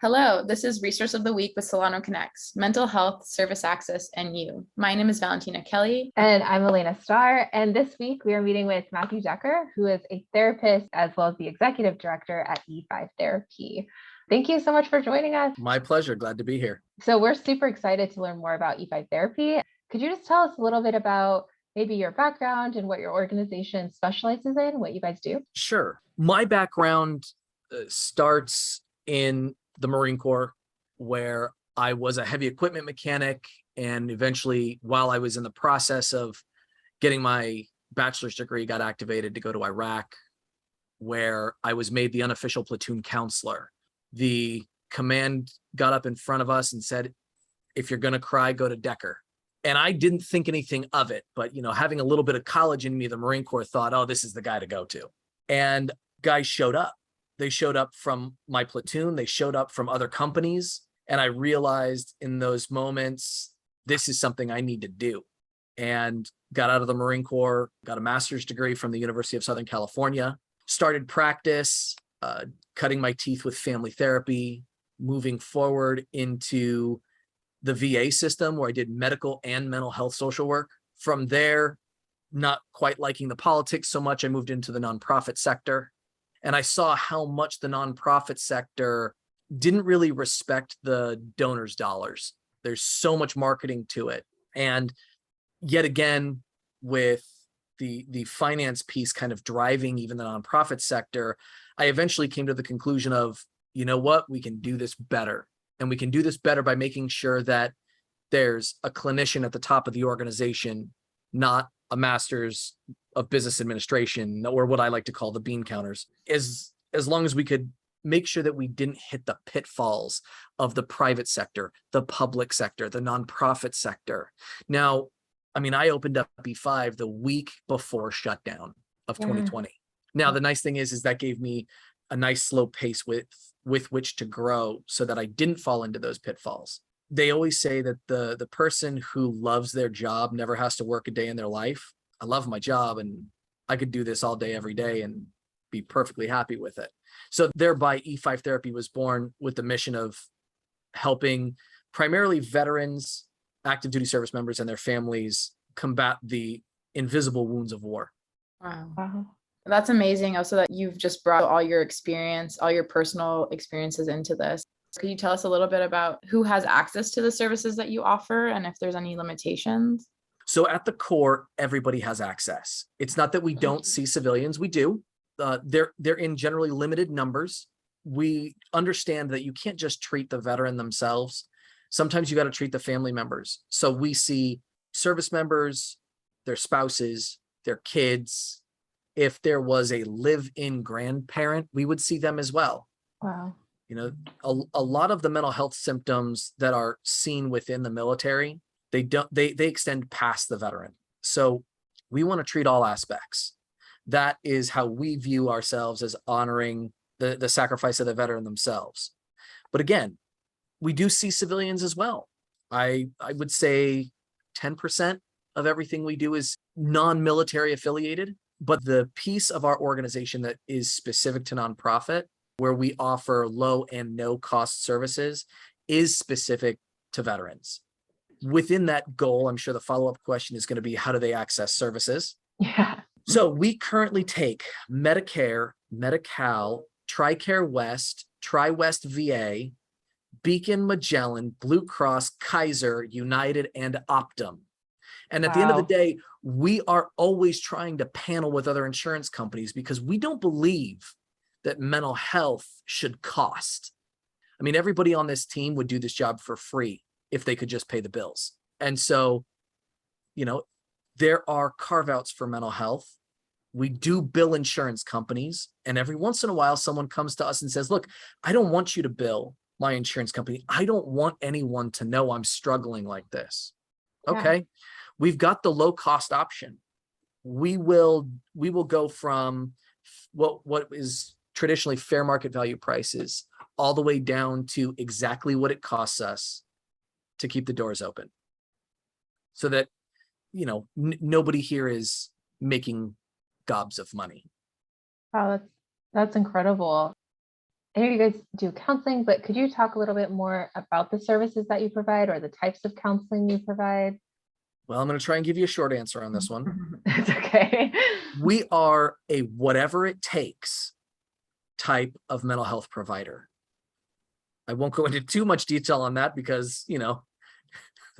Hello, this is Resource of the Week with SolanoConnex, Mental Health, Service Access, and You. My name is Valentina Kelly. And I'm Elena Starr. And this week we are meeting with Matthew Decker, who is a therapist as well as the executive director at E5 Therapy. Thank you so much for joining us. My pleasure. Glad to be here. So we're super excited to learn more about E5 Therapy. Could you just tell us a little bit about maybe your background and what your organization specializes in, what you guys do? Sure. My background starts in the Marine Corps, where I was a heavy equipment mechanic. And eventually, while I was in the process of getting my bachelor's degree, got activated to go to Iraq, where I was made the unofficial platoon counselor. The command got up in front of us and said, if you're going to cry, go to Decker. And I didn't think anything of it. But, having a little bit of college in me, the Marine Corps thought, oh, this is the guy to go to. And guys showed up. They showed up from my platoon. They showed up from other companies. And I realized in those moments, this is something I need to do. And got out of the Marine Corps, got a master's degree from the University of Southern California, started practice, cutting my teeth with family therapy, moving forward into the VA system where I did medical and mental health social work. From there, not quite liking the politics so much, I moved into the nonprofit sector. And I saw how much the nonprofit sector didn't really respect the donors' dollars. There's so much marketing to it. And yet again, with the finance piece kind of driving even the nonprofit sector, I eventually came to the conclusion of, you know what, we can do this better. And we can do this better by making sure that there's a clinician at the top of the organization, not a master's of business administration, or what I like to call the bean counters. As long as we could make sure that we didn't hit the pitfalls of the private sector, the public sector, the nonprofit sector. Now, I opened up E5 the week before shutdown of 2020. Now, the nice thing is that gave me a nice slow pace with which to grow so that I didn't fall into those pitfalls. They always say that the person who loves their job never has to work a day in their life. I love my job and I could do this all day, every day and be perfectly happy with it. So thereby E5 Therapy was born with the mission of helping primarily veterans, active duty service members and their families combat the invisible wounds of war. Wow. That's amazing. Also that you've just brought all your experience, all your personal experiences into this. Could you tell us a little bit about who has access to the services that you offer and if there's any limitations? So at the core, everybody has access. It's not that we don't see civilians, we do. They're in generally limited numbers. We understand that you can't just treat the veteran themselves. Sometimes you got to treat the family members. So we see service members, their spouses, their kids. If there was a live-in grandparent, we would see them as well. Wow. A lot of the mental health symptoms that are seen within the military, they extend past the veteran. So we want to treat all aspects. That is how we view ourselves, as honoring the sacrifice of the veteran themselves. But again, we do see civilians as well. I would say 10% of everything we do is non-military affiliated, but the piece of our organization that is specific to nonprofit, where we offer low and no cost services, is specific to veterans. Within that goal, I'm sure the follow-up question is going to be, how do they access services? Yeah. So we currently take Medicare, Medi-Cal, TRICARE West, TriWest VA, Beacon, Magellan, Blue Cross, Kaiser, United, and Optum. And at the end of the day, we are always trying to panel with other insurance companies because we don't believe that mental health should cost. Everybody on this team would do this job for free if they could just pay the bills. And so, there are carve-outs for mental health. We do bill insurance companies. And every once in a while, someone comes to us and says, look, I don't want you to bill my insurance company. I don't want anyone to know I'm struggling like this. Okay. We've got the low cost option. We will go from what is traditionally fair market value prices all the way down to exactly what it costs us to keep the doors open, so that nobody here is making gobs of money. Wow, that's incredible. I know you guys do counseling, but could you talk a little bit more about the services that you provide or the types of counseling you provide? Well, I'm going to try and give you a short answer on this one. It's okay. We are a whatever it takes type of mental health provider. I won't go into too much detail on that because,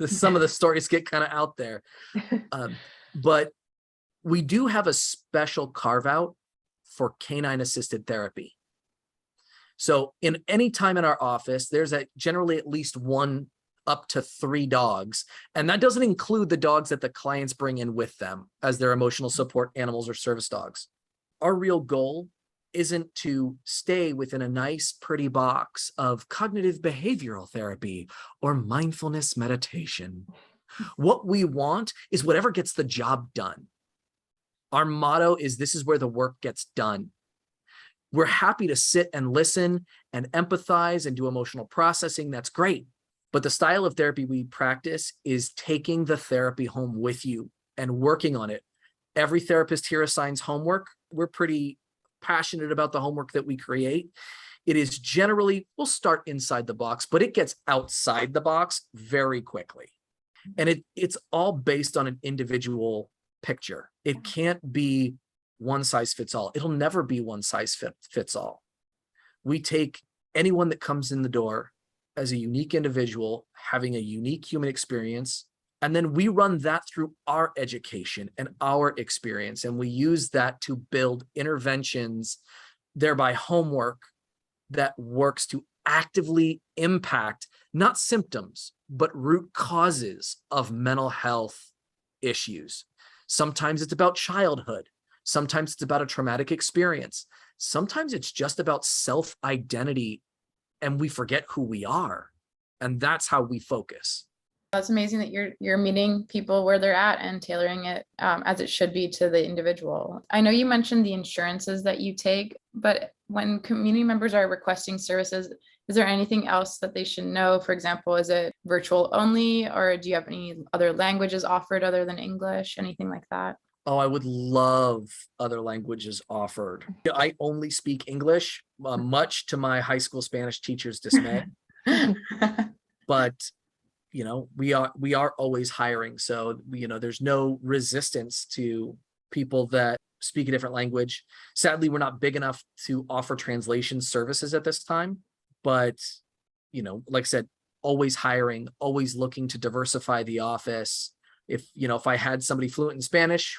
some of the stories get kind of out there. But we do have a special carve out for canine-assisted therapy. So in any time in our office, there's generally at least 1 up to 3 dogs. And that doesn't include the dogs that the clients bring in with them as their emotional support animals or service dogs. Our real goal isn't to stay within a nice, pretty box of cognitive behavioral therapy or mindfulness meditation. What we want is whatever gets the job done. Our motto is this is where the work gets done. We're happy to sit and listen and empathize and do emotional processing. That's great. But the style of therapy we practice is taking the therapy home with you and working on it. Every therapist here assigns homework. We're pretty passionate about the homework that we create. It is generally, we'll start inside the box, but it gets outside the box very quickly. And it's all based on an individual picture. It can't be one size fits all. It'll never be one size fits all. We take anyone that comes in the door as a unique individual, having a unique human experience, and then we run that through our education and our experience, and we use that to build interventions, thereby homework that works to actively impact not symptoms, but root causes of mental health issues. Sometimes it's about childhood. Sometimes it's about a traumatic experience. Sometimes it's just about self-identity and we forget who we are. And that's how we focus. That's amazing that you're meeting people where they're at and tailoring it as it should be to the individual. I know you mentioned the insurances that you take, but when community members are requesting services, is there anything else that they should know? For example, is it virtual only, or do you have any other languages offered other than English, anything like that? Oh, I would love other languages offered. I only speak English, much to my high school Spanish teacher's dismay. But we are always hiring. So, there's no resistance to people that speak a different language. Sadly, we're not big enough to offer translation services at this time. But, like I said, always hiring, always looking to diversify the office. If I had somebody fluent in Spanish,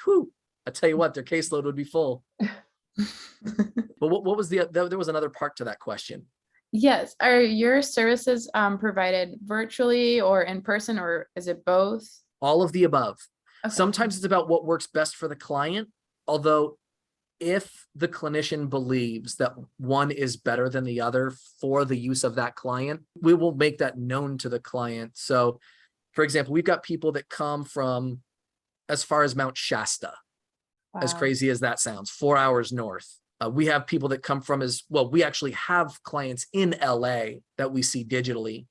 I tell you what, their caseload would be full. But what was there was another part to that question. Yes. Are your services provided virtually or in person, or is it both? All of the above. Okay. Sometimes it's about what works best for the client. Although if the clinician believes that one is better than the other for the use of that client, we will make that known to the client. So, for example, we've got people that come from as far as Mount Shasta, as crazy as that sounds, 4 hours north. We have people that come from we actually have clients in LA that we see digitally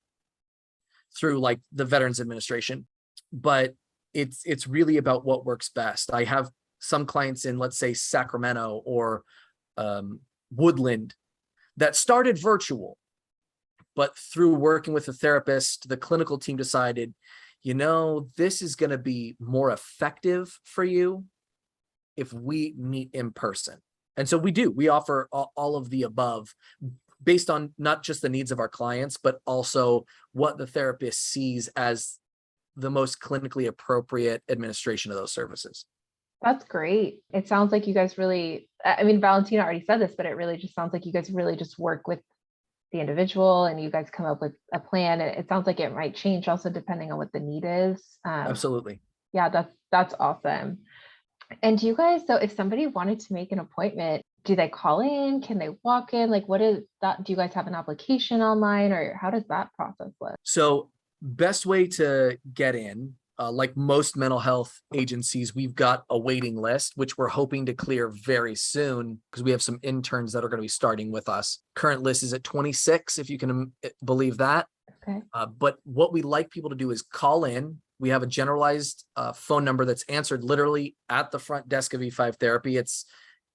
through like the Veterans Administration, but it's really about what works best. I have some clients in, let's say, Sacramento or Woodland that started virtual, but through working with a therapist, the clinical team decided, this is going to be more effective for you if we meet in person. And so we offer all of the above based on not just the needs of our clients, but also what the therapist sees as the most clinically appropriate administration of those services. That's great. It sounds like you guys really, Valentina already said this, but it really just sounds like you guys really just work with the individual and you guys come up with a plan. And it sounds like it might change also depending on what the need is. Absolutely. Yeah, that's awesome. And do you guys, so if somebody wanted to make an appointment, do they call in? Can they walk in? Like, what is that? Do you guys have an application online, or how does that process look? So best way to get in, like most mental health agencies, we've got a waiting list, which we're hoping to clear very soon because we have some interns that are going to be starting with us. Current list is at 26, if you can believe that. Okay. But what we like people to do is call in. We have a generalized phone number that's answered literally at the front desk of E5 Therapy. It's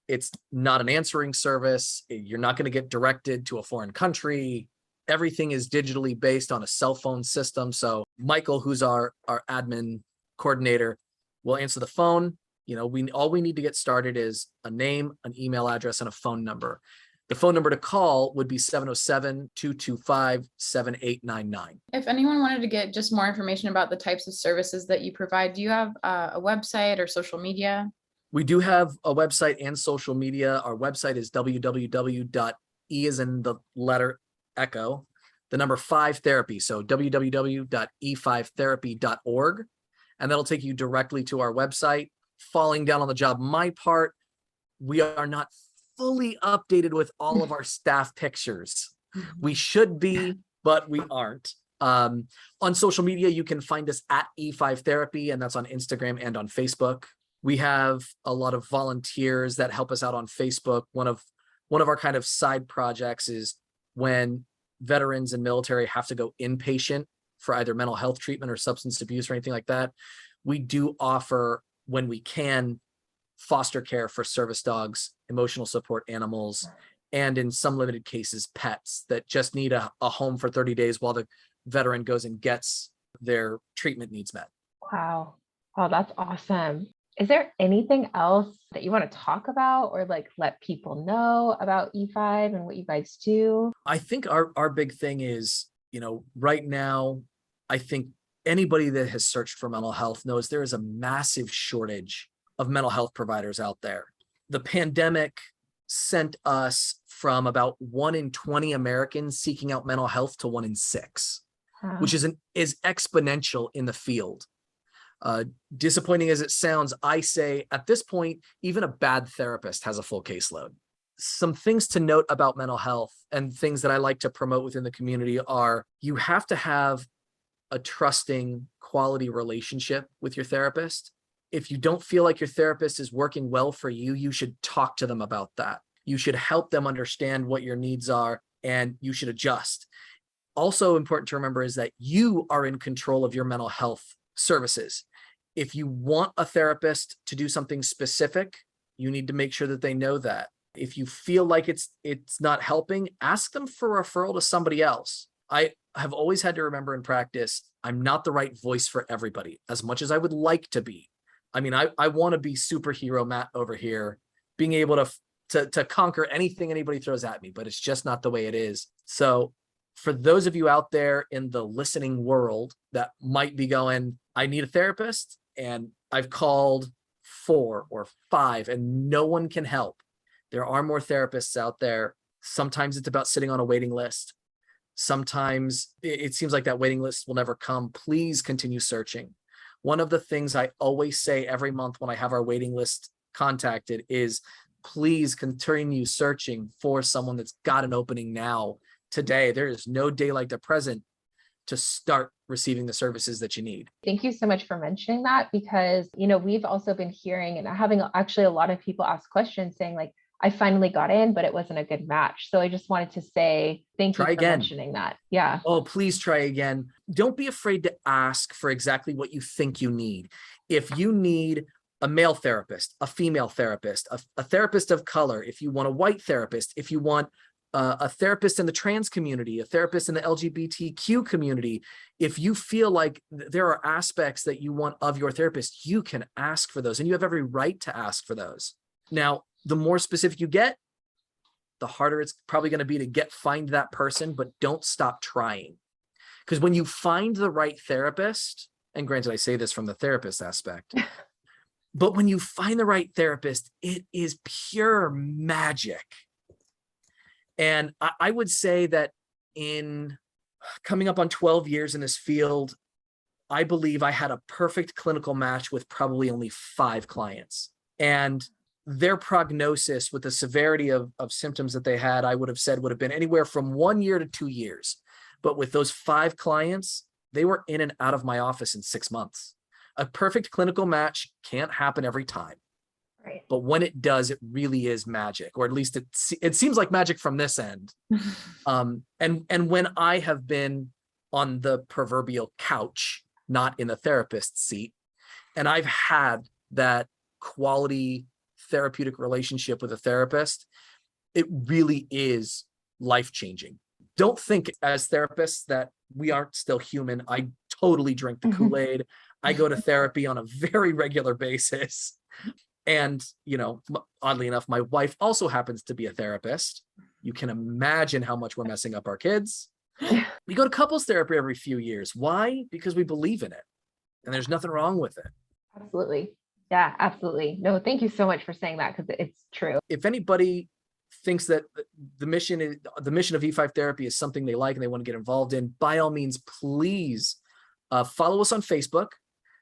It's not an answering service. You're not going to get directed to a foreign country. Everything is digitally based on a cell phone system. So Michael, who's our admin coordinator, will answer the phone. All we need to get started is a name, an email address, and a phone number. The phone number to call would be 707-225-7899. If anyone wanted to get just more information about the types of services that you provide, do you have a website or social media? We do have a website and social media. Our website is www.e as in the letter echo, the number 5 therapy. So www.e5therapy.org. And that'll take you directly to our website. Falling down on the job, my part, we are not fully updated with all of our staff pictures. We should be, but we aren't. On social media, you can find us at E5 Therapy, and that's on Instagram and on Facebook. We have a lot of volunteers that help us out on Facebook. One of our kind of side projects is when veterans and military have to go inpatient for either mental health treatment or substance abuse or anything like that. We do offer, when we can, foster care for service dogs, emotional support animals, and in some limited cases, pets that just need a home for 30 days while the veteran goes and gets their treatment needs met. Wow. Oh, that's awesome. Is there anything else that you want to talk about or like let people know about E5 and what you guys do? I think our big thing is, right now, I think anybody that has searched for mental health knows there is a massive shortage of mental health providers out there. The pandemic sent us from about 1 in 20 Americans seeking out mental health to 1 in 6, which is exponential in the field. Disappointing as it sounds, I say at this point, even a bad therapist has a full caseload. Some things to note about mental health and things that I like to promote within the community are you have to have a trusting, quality relationship with your therapist. If you don't feel like your therapist is working well for you, you should talk to them about that. You should help them understand what your needs are, and you should adjust. Also important to remember is that you are in control of your mental health services. If you want a therapist to do something specific, you need to make sure that they know that. If you feel like it's not helping, ask them for a referral to somebody else. I have always had to remember in practice, I'm not the right voice for everybody, as much as I would like to be. I mean, I want to be superhero Matt over here, being able to conquer anything anybody throws at me, but it's just not the way it is. So for those of you out there in the listening world that might be going, I need a therapist, and I've called 4 or 5 and no one can help. There are more therapists out there. Sometimes it's about sitting on a waiting list. Sometimes it seems like that waiting list will never come. Please continue searching. One of the things I always say every month when I have our waiting list contacted is, please continue searching for someone that's got an opening now. Today, there is no day like the present to start receiving the services that you need. Thank you so much for mentioning that, because, we've also been hearing and having actually a lot of people ask questions saying like, I finally got in, but it wasn't a good match. So I just wanted to say thank you for mentioning that. Yeah. Oh, please try again. Don't be afraid to ask for exactly what you think you need. If you need a male therapist, a female therapist, a therapist of color, if you want a white therapist, if you want a therapist in the trans community, a therapist in the LGBTQ community, if you feel like there are aspects that you want of your therapist, you can ask for those, and you have every right to ask for those. Now, the more specific you get, the harder it's probably going to be to find that person, but don't stop trying. Because when you find the right therapist, and granted, I say this from the therapist aspect, but when you find the right therapist, it is pure magic. And I would say that in coming up on 12 years in this field, I believe I had a perfect clinical match with probably only 5 clients. And their prognosis with the severity of symptoms that they had, I would have said would have been anywhere from 1 year to 2 years. But with those 5 clients, they were in and out of my office in 6 months. A perfect clinical match can't happen every time. Right. But when it does, it really is magic, or at least it seems like magic from this end. And when I have been on the proverbial couch, not in the therapist's seat, and I've had that quality therapeutic relationship with a therapist, it really is life-changing. Don't think as therapists that we aren't still human. I totally drink the Kool-Aid. I go to therapy on a very regular basis. And, oddly enough, my wife also happens to be a therapist. You can imagine how much we're messing up our kids. We go to couples therapy every few years. Why? Because we believe in it. And there's nothing wrong with it. Absolutely. Yeah, absolutely. No, thank you so much for saying that, because it's true. If anybody thinks that the mission of E5 therapy is something they like and they want to get involved in, by all means, please follow us on Facebook,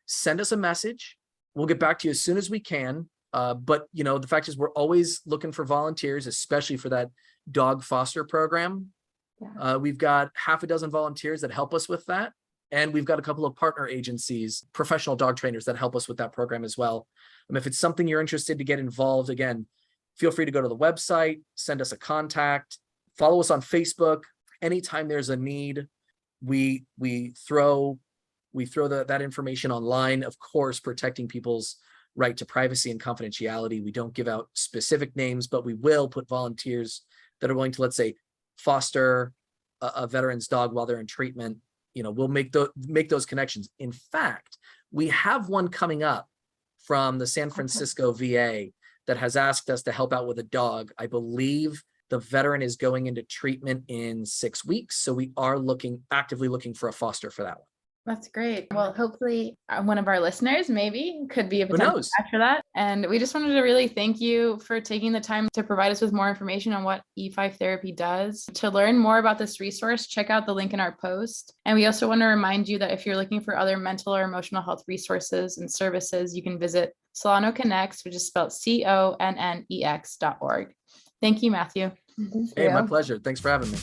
send us a message. We'll get back to you as soon as we can. But the fact is, we're always looking for volunteers, especially for that dog foster program. Yeah. We've got half a dozen volunteers that help us with that. And we've got a couple of partner agencies, professional dog trainers that help us with that program as well. If it's something you're interested to get involved, again, feel free to go to the website, send us a contact, follow us on Facebook. Anytime there's a need, we throw that information online, of course, protecting people's right to privacy and confidentiality. We don't give out specific names, but we will put volunteers that are willing to, let's say, foster a veteran's dog while they're in treatment. We'll make those connections. In fact, we have one coming up from the San Francisco VA that has asked us to help out with a dog. I believe the veteran is going into treatment in 6 weeks. So we are actively looking for a foster for that one. That's great. Well, hopefully one of our listeners maybe could be a potential match for that. And we just wanted to really thank you for taking the time to provide us with more information on what E5 therapy does. To learn more about this resource, check out the link in our post. And we also want to remind you that if you're looking for other mental or emotional health resources and services, you can visit SolanoConnex, which is spelled CONNEX.org. Thank you, Matthew. Hey, my pleasure. Thanks for having me.